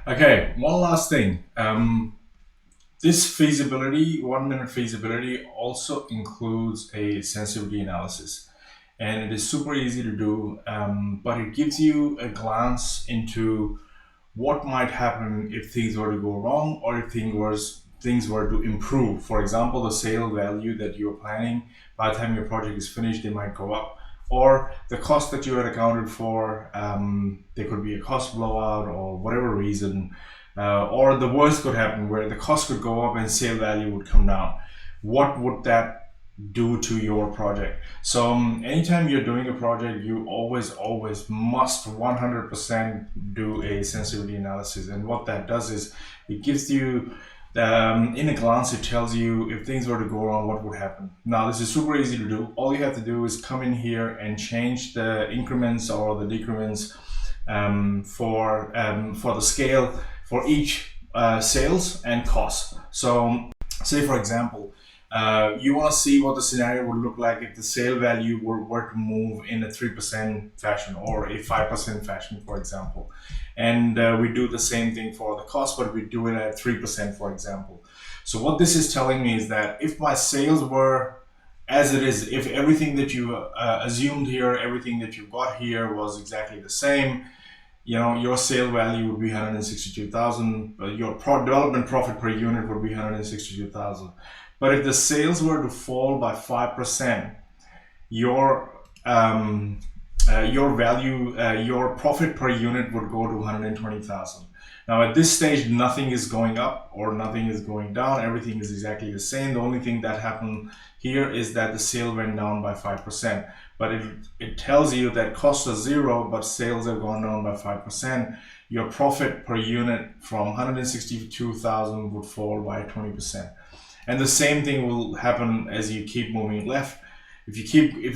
Okay, one last thing. This feasibility, 1 minute feasibility, also includes a sensitivity analysis. And it is super easy to do, but it gives you a glance into what might happen if things were to go wrong or if things were to improve. For example, the sale value that you're planning, by the time your project is finished, they might go up, or the cost that you had accounted for, there could be a cost blowout or whatever reason, or the worst could happen where the cost could go up and sale value would come down. What would that do to your project? So anytime you're doing a project, you always must 100% do a sensitivity analysis. And what that does is it gives you, in a glance, it tells you if things were to go wrong, what would happen. Now, this is super easy to do. All you have to do is come in here and change the increments or the decrements for the scale for each sales and cost. So, say for example, you want to see what the scenario would look like if the sale value were to move in a 3% fashion or a 5% fashion, for example. And we do the same thing for the cost, but we do it at 3%, for example. So what this is telling me is that if my sales were as it is, if everything that you assumed here, everything that you got here was exactly the same, your sale value would be 162,000, but your development profit per unit would be 162,000. But if the sales were to fall by 5%, your your profit per unit would go to 120,000. Now at this stage, nothing is going up or nothing is going down. Everything is exactly the same. The only thing that happened here is that the sale went down by 5%. But it tells you that costs are zero, but sales have gone down by 5%. Your profit per unit from 162,000 would fall by 20%. And the same thing will happen as you keep moving left. If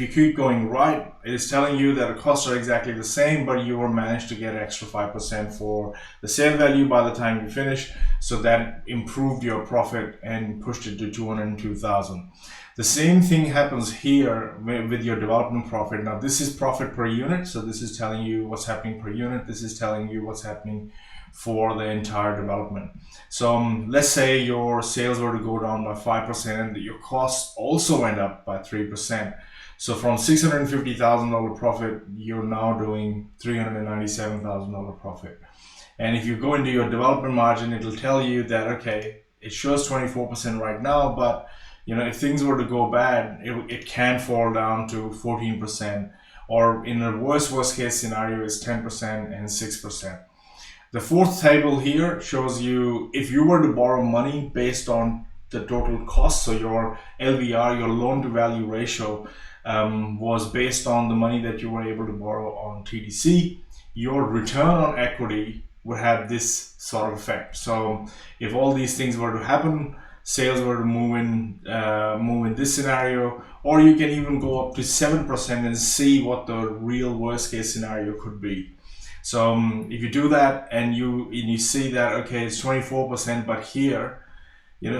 you keep going right, it is telling you that the costs are exactly the same, but you will manage to get extra 5% for the sale value by the time you finish. So that improved your profit and pushed it to 202,000. The same thing happens here with your development profit. Now this is profit per unit, so this is telling you what's happening per unit. This is telling you what's happening for the entire development. So let's say your sales were to go down by 5% and your costs also went up by 3%. So from $650,000 profit, you're now doing $397,000 profit. And if you go into your development margin, it'll tell you that, okay, it shows 24% right now, but if things were to go bad, it can fall down to 14%, or in a worst case scenario is 10% and 6%. The fourth table here shows you if you were to borrow money based on the total cost. So your LVR, your loan to value ratio, was based on the money that you were able to borrow on TDC. Your return on equity would have this sort of effect. So if all these things were to happen, sales were to move in this scenario, or you can even go up to 7% and see what the real worst case scenario could be. So if you do that and you see that, okay, it's 24%, but here,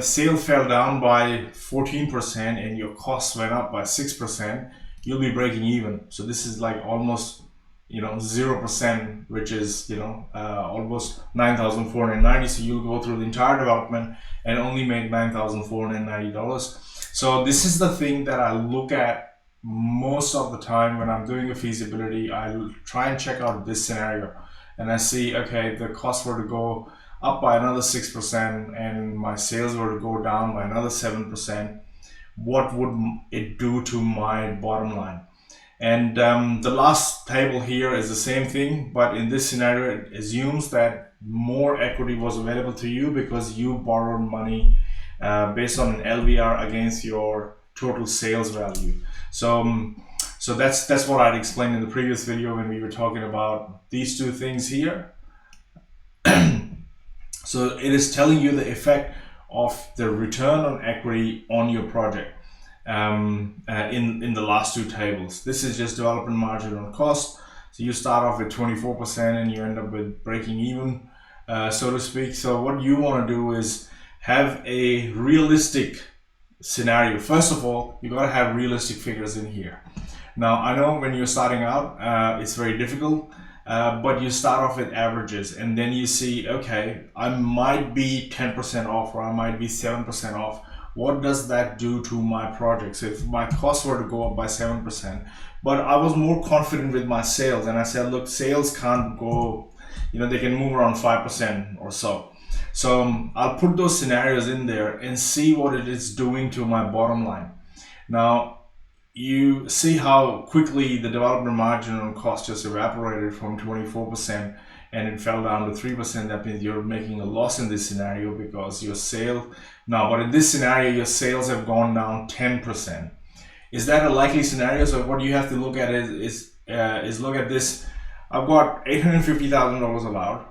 sales fell down by 14% and your costs went up by 6%, you'll be breaking even. So this is like almost 0%, which is almost 9,490. So you'll go through the entire development and only make $9,490. So this is the thing that I look at most of the time when I'm doing a feasibility. I try and check out this scenario and I see, okay, the costs were to go up by another 6% and my sales were to go down by another 7%. What would it do to my bottom line? And the last table here is the same thing, but in this scenario, it assumes that more equity was available to you because you borrowed money based on an LVR against your total sales value. So that's what I'd explained in the previous video when we were talking about these two things here. So it is telling you the effect of the return on equity on your project in the last two tables. This is just development margin on cost. So you start off with 24% and you end up with breaking even, so to speak. So what you want to do is have a realistic scenario. First of all, you got to have realistic figures in here. Now, I know when you're starting out, it's very difficult. but you start off with averages, and then you see, okay, I might be 10% off, or I might be 7% off. What does that do to my project? So if my costs were to go up by 7%, but I was more confident with my sales, and I said, look, sales can't go, they can move around 5% or so. So I'll put those scenarios in there and see what it is doing to my bottom line. Now, you see how quickly the development margin on cost just evaporated from 24% and it fell down to 3%. That means you're making a loss in this scenario because your sale now, but in this scenario, your sales have gone down 10%. Is that a likely scenario? So what you have to look at is look at this. I've got $850,000 allowed.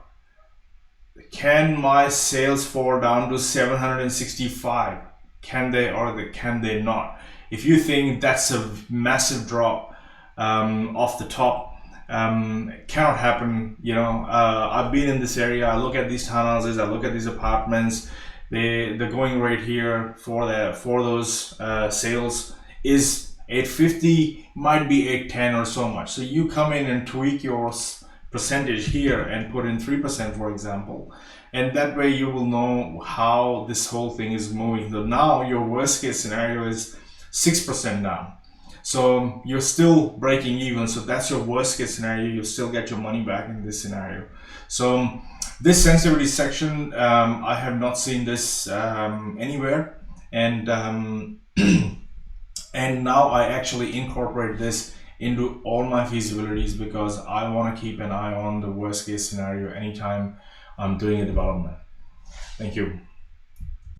Can my sales fall down to 765? Can they, or can they not? If you think that's a massive drop off the top, cannot happen. I've been in this area. I look at these townhouses. I look at these apartments. The going rate here for those sales is 850, might be 810 or so much. So you come in and tweak your percentage here and put in 3%, for example, and that way you will know how this whole thing is moving. So now your worst case scenario is 6% down, so you're still breaking even. So that's your worst case scenario. You still get your money back in this scenario. So this sensitivity section, I have not seen this anywhere, and and now I actually incorporate this into all my feasibilities because I want to keep an eye on the worst case scenario anytime I'm doing a development. Thank you.